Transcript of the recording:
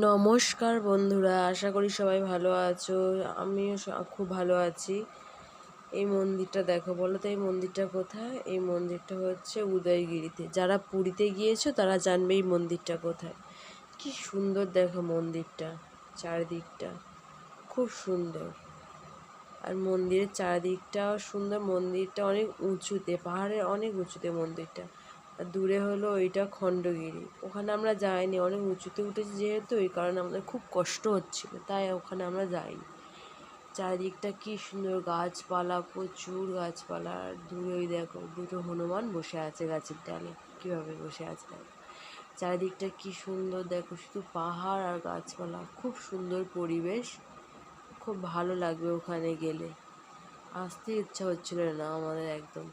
নমস্কার বন্ধুরা, আশা করি সবাই ভালো আছো। আমিও খুব ভালো আছি। এই মন্দিরটা দেখো, বলো তো এই মন্দিরটা কোথায়? এই মন্দিরটা হচ্ছে উদয়গিরিতে। যারা পুরীতে গিয়েছো তারা জানবে এই মন্দিরটা কোথায়। কি সুন্দর দেখো মন্দিরটা, চারিদিকটা খুব সুন্দর। আর মন্দিরের চারিদিকটাও সুন্দর। মন্দিরটা অনেক উঁচুতে, পাহাড়ের অনেক উঁচুতে মন্দিরটা। আর দূরে হলো ওইটা খণ্ডগিরি, ওখানে আমরা যাইনি। অনেক উঁচুতে উঠেছি যেহেতু, ওই কারণে আমাদের খুব কষ্ট হচ্ছিল, তাই ওখানে আমরা যাইনি। চারিদিকটা কি সুন্দর, গাছপালা, প্রচুর গাছপালা। আর দূরে ওই দেখো দুটো হনুমান বসে আছে গাছের ডালে, কীভাবে বসে আছে দেখো। চারিদিকটা কি সুন্দর দেখো, শুধু পাহাড় আর গাছপালা, খুব সুন্দর পরিবেশ। খুব ভালো লাগবে ওখানে গেলে। আসতে ইচ্ছা হচ্ছিল না আমাদের একদম।